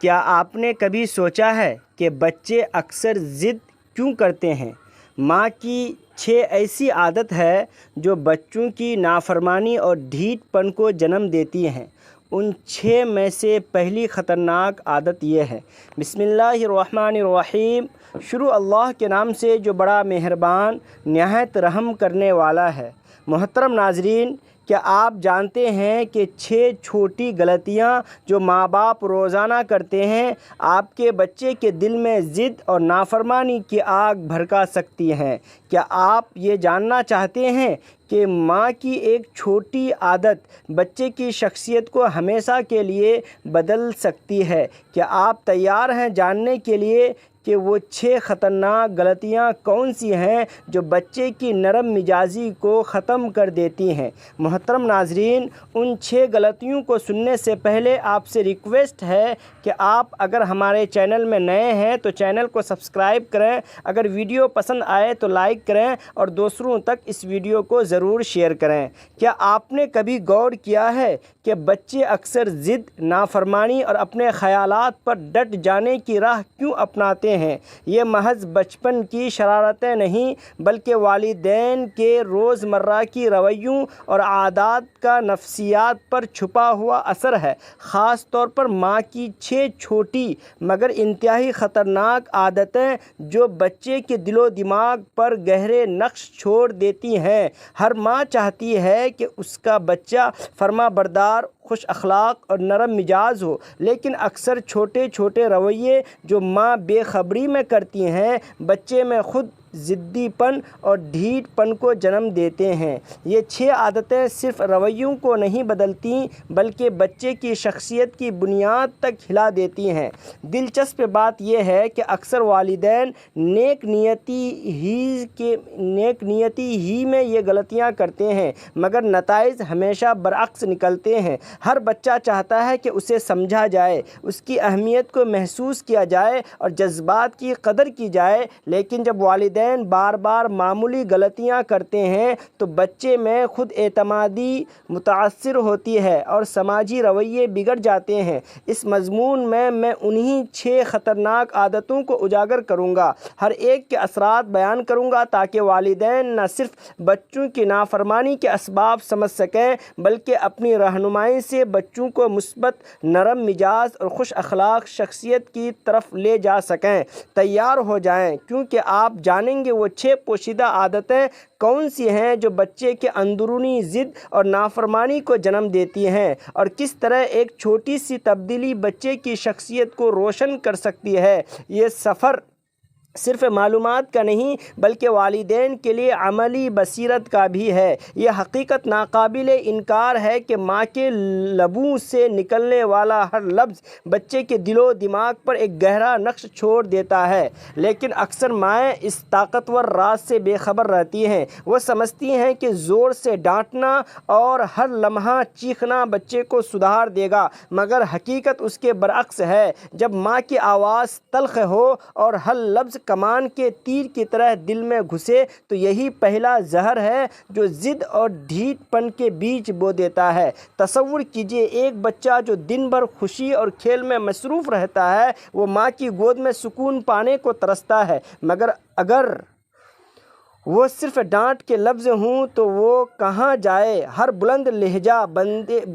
کیا آپ نے کبھی سوچا ہے کہ بچے اکثر ضد کیوں کرتے ہیں؟ ماں کی 6 ایسی عادت ہے جو بچوں کی نافرمانی اور ڈھیٹ پن کو جنم دیتی ہیں۔ ان 6 میں سے پہلی خطرناک عادت یہ ہے۔ بسم اللہ الرحمن الرحیم۔ شروع اللہ کے نام سے جو بڑا مہربان نہایت رحم کرنے والا ہے۔ محترم ناظرین، کیا آپ جانتے ہیں کہ 6 چھوٹی غلطیاں جو ماں باپ روزانہ کرتے ہیں آپ کے بچے کے دل میں ضد اور نافرمانی کی آگ بھڑکا سکتی ہیں؟ کیا آپ یہ جاننا چاہتے ہیں کہ ماں کی ایک چھوٹی عادت بچے کی شخصیت کو ہمیشہ کے لیے بدل سکتی ہے؟ کیا آپ تیار ہیں جاننے کے لیے کہ وہ 6 خطرناک غلطیاں کون سی ہیں جو بچے کی نرم مزاجی کو ختم کر دیتی ہیں؟ محترم ناظرین، ان 6 غلطیوں کو سننے سے پہلے آپ سے ریکویسٹ ہے کہ آپ اگر ہمارے چینل میں نئے ہیں تو چینل کو سبسکرائب کریں، اگر ویڈیو پسند آئے تو لائک کریں اور دوسروں تک اس ویڈیو کو ضرور شیئر کریں۔ کیا آپ نے کبھی غور کیا ہے کہ بچے اکثر ضد، نافرمانی اور اپنے خیالات پر ڈٹ جانے کی راہ کیوں اپناتے ہیں؟ یہ محض بچپن کی شرارتیں نہیں بلکہ والدین کے روزمرہ کی رویوں اور عادات کا نفسیات پر چھپا ہوا اثر ہے۔ خاص طور پر ماں کی 6 چھوٹی مگر انتہائی خطرناک عادتیں جو بچے کے دل و دماغ پر گہرے نقش چھوڑ دیتی ہیں۔ ہر ماں چاہتی ہے کہ اس کا بچہ فرما بردار، خوش اخلاق اور نرم مزاج ہو، لیکن اکثر چھوٹے چھوٹے رویے جو ماں بے خبری میں کرتی ہیں بچے میں خود ضدی پن اور ڈھیٹ پن کو جنم دیتے ہیں۔ یہ 6 عادتیں صرف رویوں کو نہیں بدلتی بلکہ بچے کی شخصیت کی بنیاد تک ہلا دیتی ہیں۔ دلچسپ بات یہ ہے کہ اکثر والدین نیک نیتی ہی میں یہ غلطیاں کرتے ہیں مگر نتائج ہمیشہ برعکس نکلتے ہیں۔ ہر بچہ چاہتا ہے کہ اسے سمجھا جائے، اس کی اہمیت کو محسوس کیا جائے اور جذبات کی قدر کی جائے، لیکن جب والدین بار بار معمولی غلطیاں کرتے ہیں تو بچے میں خود اعتمادی متاثر ہوتی ہے اور سماجی رویے بگڑ جاتے ہیں۔ اس مضمون میں انہی 6 خطرناک عادتوں کو اجاگر کروں گا، ہر ایک کے اثرات بیان کروں گا تاکہ والدین نہ صرف بچوں کی نافرمانی کے اسباب سمجھ سکیں بلکہ اپنی رہنمائی سے بچوں کو مثبت، نرم مزاج اور خوش اخلاق شخصیت کی طرف لے جا سکیں۔ تیار ہو جائیں کیونکہ آپ جانیں گے وہ 6 پوشیدہ عادتیں کون سی ہیں جو بچے کے اندرونی ضد اور نافرمانی کو جنم دیتی ہیں اور کس طرح ایک چھوٹی سی تبدیلی بچے کی شخصیت کو روشن کر سکتی ہے۔ یہ سفر صرف معلومات کا نہیں بلکہ والدین کے لیے عملی بصیرت کا بھی ہے۔ یہ حقیقت ناقابل انکار ہے کہ ماں کے لبوں سے نکلنے والا ہر لفظ بچے کے دل و دماغ پر ایک گہرا نقش چھوڑ دیتا ہے، لیکن اکثر مائیں اس طاقتور راز سے بے خبر رہتی ہیں۔ وہ سمجھتی ہیں کہ زور سے ڈانٹنا اور ہر لمحہ چیخنا بچے کو سدھار دے گا، مگر حقیقت اس کے برعکس ہے۔ جب ماں کی آواز تلخ ہو اور ہر لفظ کمان کے تیر کی طرح دل میں گھسے تو یہی پہلا زہر ہے جو ضد اور ڈھیٹ پن کے بیج بو دیتا ہے۔ تصور کیجئے ایک بچہ جو دن بھر خوشی اور کھیل میں مصروف رہتا ہے، وہ ماں کی گود میں سکون پانے کو ترستا ہے، مگر اگر وہ صرف ڈانٹ کے لفظ ہوں تو وہ کہاں جائے۔ ہر بلند لہجہ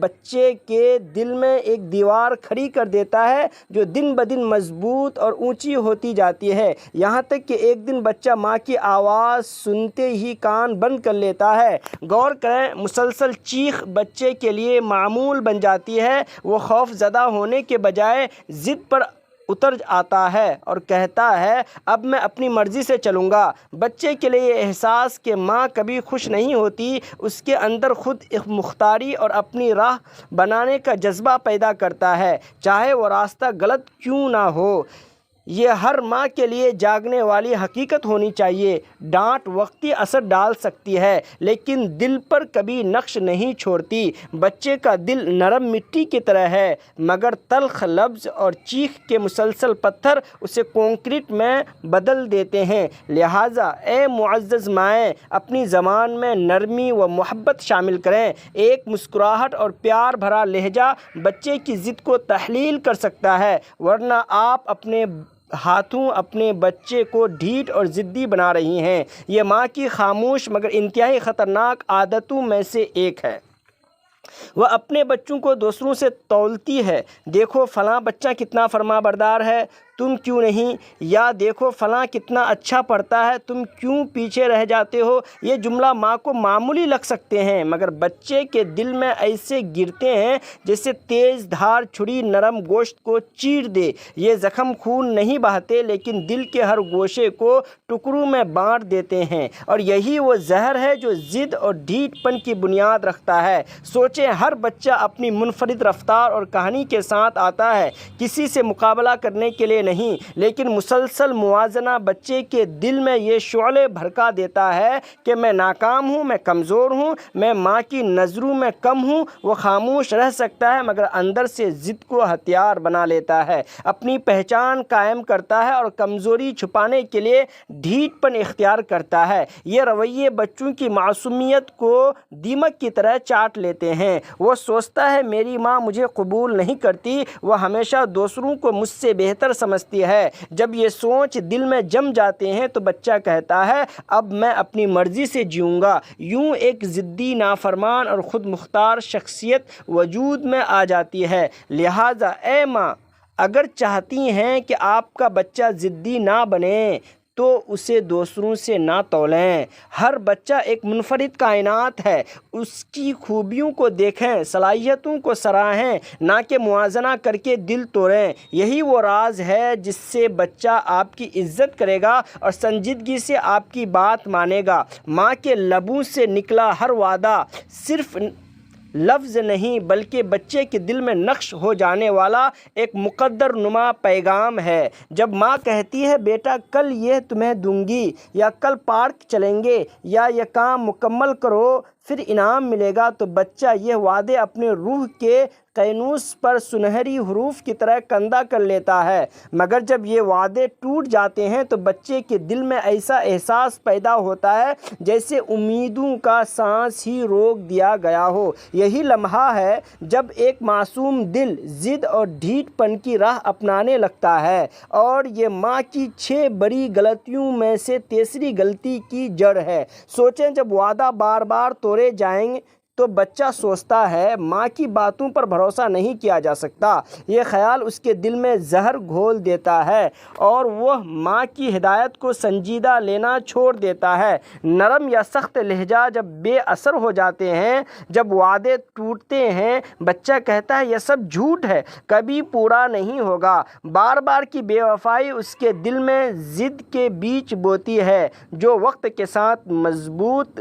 بچے کے دل میں ایک دیوار کھڑی کر دیتا ہے جو دن بدن مضبوط اور اونچی ہوتی جاتی ہے، یہاں تک کہ ایک دن بچہ ماں کی آواز سنتے ہی کان بند کر لیتا ہے۔ غور کریں، مسلسل چیخ بچے کے لیے معمول بن جاتی ہے۔ وہ خوف زدہ ہونے کے بجائے ضد پر اتر آتا ہے اور کہتا ہے اب میں اپنی مرضی سے چلوں گا۔ بچے کے لیے یہ احساس کہ ماں کبھی خوش نہیں ہوتی اس کے اندر خود مختاری اور اپنی راہ بنانے کا جذبہ پیدا کرتا ہے، چاہے وہ راستہ غلط کیوں نہ ہو۔ یہ ہر ماں کے لیے جاگنے والی حقیقت ہونی چاہیے۔ ڈانٹ وقتی اثر ڈال سکتی ہے لیکن دل پر کبھی نقش نہیں چھوڑتی۔ بچے کا دل نرم مٹی کی طرح ہے مگر تلخ لفظ اور چیخ کے مسلسل پتھر اسے کنکریٹ میں بدل دیتے ہیں۔ لہٰذا اے معزز مائیں، اپنی زبان میں نرمی و محبت شامل کریں۔ ایک مسکراہٹ اور پیار بھرا لہجہ بچے کی ضد کو تحلیل کر سکتا ہے، ورنہ آپ اپنے ہاتھوں اپنے بچے کو ڈھیٹ اور ضدی بنا رہی ہیں۔ یہ ماں کی خاموش مگر انتہائی خطرناک عادتوں میں سے ایک ہے۔ وہ اپنے بچوں کو دوسروں سے تولتی ہے۔ دیکھو فلاں بچہ کتنا فرما بردار ہے، تم کیوں نہیں؟ یا دیکھو فلاں کتنا اچھا پڑھتا ہے، تم کیوں پیچھے رہ جاتے ہو؟ یہ جملہ ماں کو معمولی لگ سکتے ہیں مگر بچے کے دل میں ایسے گرتے ہیں جیسے تیز دھار چھری نرم گوشت کو چیر دے۔ یہ زخم خون نہیں بہاتے لیکن دل کے ہر گوشے کو ٹکڑوں میں بانٹ دیتے ہیں، اور یہی وہ زہر ہے جو ضد اور ڈھیٹ پن کی بنیاد رکھتا ہے۔ سوچیں، ہر بچہ اپنی منفرد رفتار اور کہانی کے ساتھ آتا ہے، کسی سے مقابلہ کرنے کے لیے نہیں، لیکن مسلسل موازنہ بچے کے دل میں یہ شعلے بھڑکا دیتا ہے کہ میں ناکام ہوں، میں کمزور ہوں، میں ماں کی نظروں میں کم ہوں۔ وہ خاموش رہ سکتا ہے مگر اندر سے ضد کو ہتھیار بنا لیتا ہے، اپنی پہچان قائم کرتا ہے اور کمزوری چھپانے کے لیے ڈھیٹ پن اختیار کرتا ہے۔ یہ رویے بچوں کی معصومیت کو دیمک کی طرح چاٹ لیتے ہیں۔ وہ سوچتا ہے میری ماں مجھے قبول نہیں کرتی، وہ ہمیشہ دوسروں کو مجھ سے بہتر سمجھتی ہے۔ جب یہ سوچ دل میں جم جاتے ہیں تو بچہ کہتا ہے اب میں اپنی مرضی سے جیوں گا۔ یوں ایک ضدی، نافرمان اور خود مختار شخصیت وجود میں آ جاتی ہے۔ لہٰذا اے ماں، اگر چاہتی ہیں کہ آپ کا بچہ ضدی نہ بنے تو اسے دوسروں سے نہ تولیں۔ ہر بچہ ایک منفرد کائنات ہے، اس کی خوبیوں کو دیکھیں، صلاحیتوں کو سراہیں، نہ کہ موازنہ کر کے دل توڑیں۔ یہی وہ راز ہے جس سے بچہ آپ کی عزت کرے گا اور سنجیدگی سے آپ کی بات مانے گا۔ ماں کے لبوں سے نکلا ہر وعدہ صرف لفظ نہیں بلکہ بچے کے دل میں نقش ہو جانے والا ایک مقدر نما پیغام ہے۔ جب ماں کہتی ہے بیٹا کل یہ تمہیں دوں گی، یا کل پارک چلیں گے، یا یہ کام مکمل کرو پھر انعام ملے گا، تو بچہ یہ وعدے اپنے روح کے قینوس پر سنہری حروف کی طرح کندہ کر لیتا ہے۔ مگر جب یہ وعدے ٹوٹ جاتے ہیں تو بچے کے دل میں ایسا احساس پیدا ہوتا ہے جیسے امیدوں کا سانس ہی روک دیا گیا ہو۔ یہی لمحہ ہے جب ایک معصوم دل ضد اور ڈھیٹ پن کی راہ اپنانے لگتا ہے، اور یہ ماں کی 6 بڑی غلطیوں میں سے تیسری غلطی کی جڑ ہے۔ سوچیں، جب وعدہ بار بار توڑے جائیں تو بچہ سوچتا ہے ماں کی باتوں پر بھروسہ نہیں کیا جا سکتا۔ یہ خیال اس کے دل میں زہر گھول دیتا ہے اور وہ ماں کی ہدایت کو سنجیدہ لینا چھوڑ دیتا ہے۔ نرم یا سخت لہجہ جب بے اثر ہو جاتے ہیں، جب وعدے ٹوٹتے ہیں، بچہ کہتا ہے یہ سب جھوٹ ہے، کبھی پورا نہیں ہوگا۔ بار بار کی بے وفائی اس کے دل میں ضد کے بیج بوتی ہے جو وقت کے ساتھ مضبوط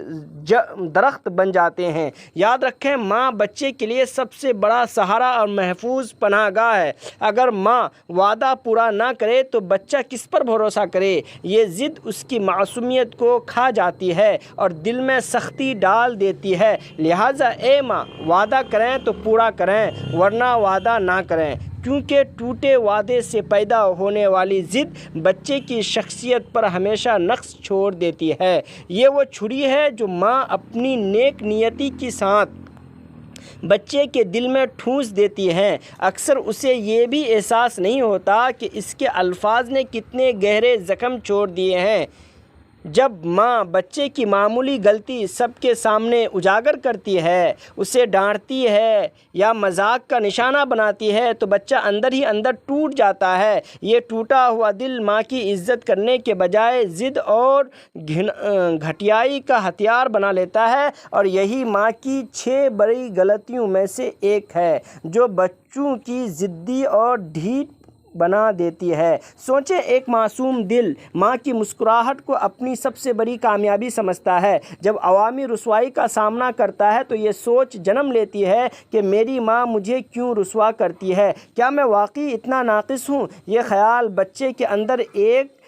درخت بن جاتے ہیں۔ یاد رکھیں، ماں بچے کے لیے سب سے بڑا سہارا اور محفوظ پناہ گاہ ہے۔ اگر ماں وعدہ پورا نہ کرے تو بچہ کس پر بھروسہ کرے؟ یہ ضد اس کی معصومیت کو کھا جاتی ہے اور دل میں سختی ڈال دیتی ہے۔ لہٰذا اے ماں، وعدہ کریں تو پورا کریں، ورنہ وعدہ نہ کریں، کیونکہ ٹوٹے وعدے سے پیدا ہونے والی ضد بچے کی شخصیت پر ہمیشہ نقش چھوڑ دیتی ہے۔ یہ وہ چھری ہے جو ماں اپنی نیک نیتی کے ساتھ بچے کے دل میں ٹھونس دیتی ہے۔ اکثر اسے یہ بھی احساس نہیں ہوتا کہ اس کے الفاظ نے کتنے گہرے زخم چھوڑ دیے ہیں۔ جب ماں بچے کی معمولی غلطی سب کے سامنے اجاگر کرتی ہے، اسے ڈانٹتی ہے یا مذاق کا نشانہ بناتی ہے تو بچہ اندر ہی اندر ٹوٹ جاتا ہے۔ یہ ٹوٹا ہوا دل ماں کی عزت کرنے کے بجائے ضد اور گھٹیائی کا ہتھیار بنا لیتا ہے، اور یہی ماں کی 6 بڑی غلطیوں میں سے ایک ہے جو بچوں کی ضدی اور ڈھیٹ بنا دیتی ہے۔ سوچیں، ایک معصوم دل ماں کی مسکراہٹ کو اپنی سب سے بڑی کامیابی سمجھتا ہے۔ جب عوامی رسوائی کا سامنا کرتا ہے تو یہ سوچ جنم لیتی ہے کہ میری ماں مجھے کیوں رسوا کرتی ہے؟ کیا میں واقعی اتنا ناقص ہوں؟ یہ خیال بچے کے اندر ایک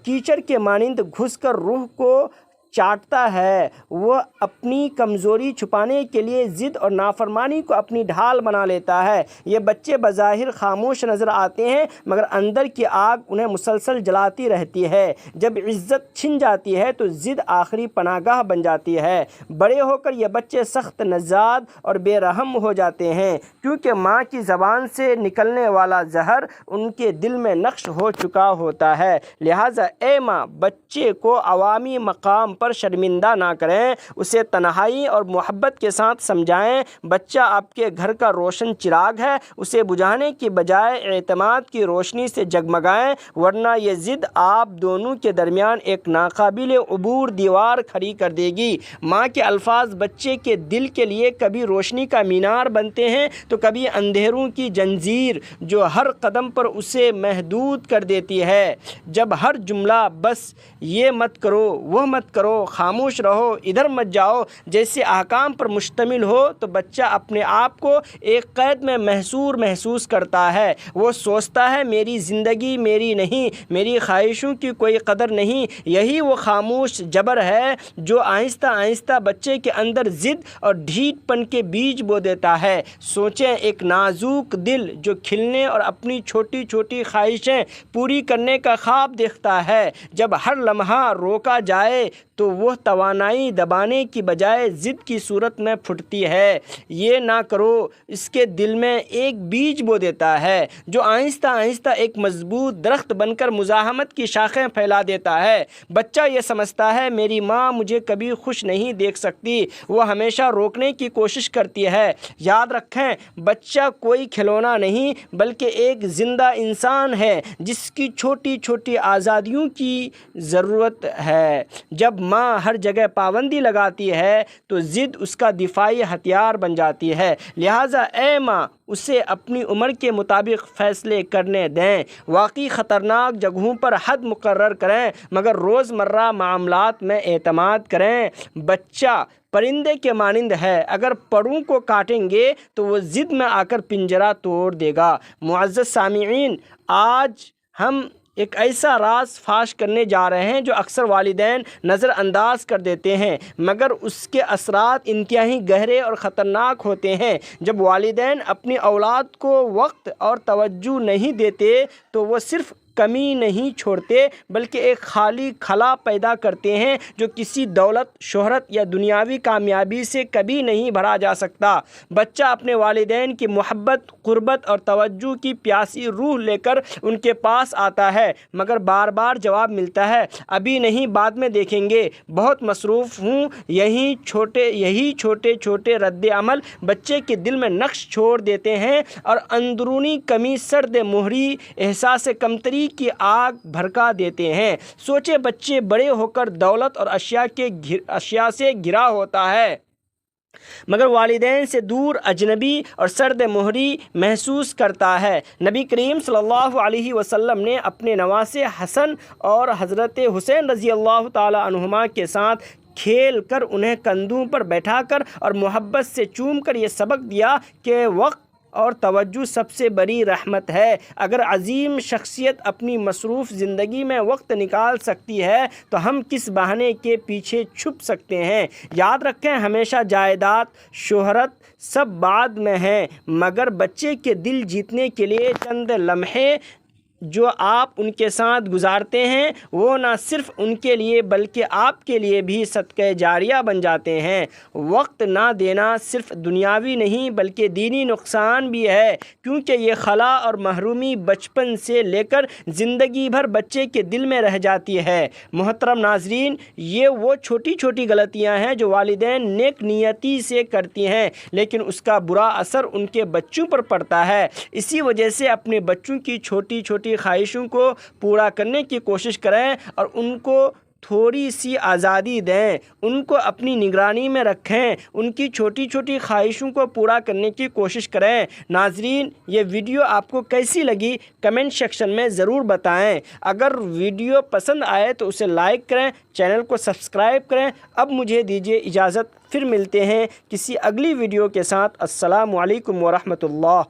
کیچڑ کے مانند گھس کر روح کو چاٹتا ہے۔ وہ اپنی کمزوری چھپانے کے لیے ضد اور نافرمانی کو اپنی ڈھال بنا لیتا ہے۔ یہ بچے بظاہر خاموش نظر آتے ہیں مگر اندر کی آگ انہیں مسلسل جلاتی رہتی ہے۔ جب عزت چھن جاتی ہے تو ضد آخری پناہ گاہ بن جاتی ہے۔ بڑے ہو کر یہ بچے سخت نژاد اور بے رحم ہو جاتے ہیں کیونکہ ماں کی زبان سے نکلنے والا زہر ان کے دل میں نقش ہو چکا ہوتا ہے۔ لہٰذا اے ماں، بچے کو عوامی مقام پر شرمندہ نہ کریں، اسے تنہائی اور محبت کے ساتھ سمجھائیں۔ بچہ آپ کے گھر کا روشن چراغ ہے، اسے بجھانے کی بجائے اعتماد کی روشنی سے جگمگائیں، ورنہ یہ ضد آپ دونوں کے درمیان ایک ناقابل عبور دیوار کھڑی کر دے گی۔ ماں کے الفاظ بچے کے دل کے لیے کبھی روشنی کا مینار بنتے ہیں تو کبھی اندھیروں کی زنجیر جو ہر قدم پر اسے محدود کر دیتی ہے۔ جب ہر جملہ بس یہ مت کرو، وہ مت کرو، خاموش رہو، ادھر مت جاؤ جیسے احکام پر مشتمل ہو تو بچہ اپنے آپ کو ایک قید میں محسوس کرتا ہے۔ وہ سوچتا ہے میری زندگی میری نہیں، میری خواہشوں کی کوئی قدر نہیں۔ یہی وہ خاموش جبر ہے جو آہستہ آہستہ بچے کے اندر ضد اور ڈھیٹ پن کے بیج بو دیتا ہے۔ سوچیں، ایک نازک دل جو کھلنے اور اپنی چھوٹی چھوٹی خواہشیں پوری کرنے کا خواب دیکھتا ہے، جب ہر لمحہ روکا جائے تو وہ توانائی دبانے کی بجائے ضد کی صورت میں پھوٹتی ہے۔ یہ نہ کرو اس کے دل میں ایک بیج بو دیتا ہے جو آہستہ آہستہ ایک مضبوط درخت بن کر مزاحمت کی شاخیں پھیلا دیتا ہے۔ بچہ یہ سمجھتا ہے میری ماں مجھے کبھی خوش نہیں دیکھ سکتی، وہ ہمیشہ روکنے کی کوشش کرتی ہے۔ یاد رکھیں، بچہ کوئی کھلونا نہیں بلکہ ایک زندہ انسان ہے جس کی چھوٹی چھوٹی آزادیوں کی ضرورت ہے۔ جب ماں ہر جگہ پابندی لگاتی ہے تو ضد اس کا دفاعی ہتھیار بن جاتی ہے۔ لہٰذا اے ماں، اسے اپنی عمر کے مطابق فیصلے کرنے دیں۔ واقعی خطرناک جگہوں پر حد مقرر کریں مگر روزمرہ معاملات میں اعتماد کریں۔ بچہ پرندے کے مانند ہے، اگر پروں کو کاٹیں گے تو وہ ضد میں آ کر پنجرہ توڑ دے گا۔ معزز سامعین، آج ہم ایک ایسا راز فاش کرنے جا رہے ہیں جو اکثر والدین نظر انداز کر دیتے ہیں مگر اس کے اثرات انتہائی گہرے اور خطرناک ہوتے ہیں۔ جب والدین اپنی اولاد کو وقت اور توجہ نہیں دیتے تو وہ صرف کمی نہیں چھوڑتے بلکہ ایک خالی خلا پیدا کرتے ہیں جو کسی دولت، شہرت یا دنیاوی کامیابی سے کبھی نہیں بھرا جا سکتا۔ بچہ اپنے والدین کی محبت، قربت اور توجہ کی پیاسی روح لے کر ان کے پاس آتا ہے مگر بار بار جواب ملتا ہے ابھی نہیں، بعد میں دیکھیں گے، بہت مصروف ہوں۔ یہی چھوٹے چھوٹے رد عمل بچے کے دل میں نقش چھوڑ دیتے ہیں اور اندرونی کمی، سرد مہری، احساس کمتری کی آگ بھڑکا دیتے ہیں۔ سوچے، بچے بڑے ہو کر دولت اور اشیاء سے گھرا ہوتا ہے مگر والدین سے دور، اجنبی اور سرد مہری محسوس کرتا ہے۔ نبی کریم صلی اللہ علیہ وسلم نے اپنے نواسے حسن اور حضرت حسین رضی اللہ تعالی عنہما کے ساتھ کھیل کر انہیں کندھوں پر بیٹھا کر اور محبت سے چوم کر یہ سبق دیا کہ وقت اور توجہ سب سے بڑی رحمت ہے۔ اگر عظیم شخصیت اپنی مصروف زندگی میں وقت نکال سکتی ہے تو ہم کس بہانے کے پیچھے چھپ سکتے ہیں؟ یاد رکھیں، ہمیشہ جائیداد، شہرت سب بعد میں ہیں مگر بچے کے دل جیتنے کے لیے چند لمحے جو آپ ان کے ساتھ گزارتے ہیں وہ نہ صرف ان کے لیے بلکہ آپ کے لیے بھی صدقہ جاریہ بن جاتے ہیں۔ وقت نہ دینا صرف دنیاوی نہیں بلکہ دینی نقصان بھی ہے کیونکہ یہ خلا اور محرومی بچپن سے لے کر زندگی بھر بچے کے دل میں رہ جاتی ہے۔ محترم ناظرین، یہ وہ چھوٹی چھوٹی غلطیاں ہیں جو والدین نیک نیتی سے کرتی ہیں لیکن اس کا برا اثر ان کے بچوں پر پڑتا ہے۔ اسی وجہ سے اپنے بچوں کی چھوٹی چھوٹی خواہشوں کو پورا کرنے کی کوشش کریں اور ان کو تھوڑی سی آزادی دیں، ان کو اپنی نگرانی میں رکھیں، ان کی چھوٹی چھوٹی خواہشوں کو پورا کرنے کی کوشش کریں۔ ناظرین، یہ ویڈیو آپ کو کیسی لگی کمنٹ سیکشن میں ضرور بتائیں۔ اگر ویڈیو پسند آئے تو اسے لائک کریں، چینل کو سبسکرائب کریں۔ اب مجھے دیجیے اجازت، پھر ملتے ہیں کسی اگلی ویڈیو کے ساتھ۔ السلام علیکم ورحمۃ اللہ۔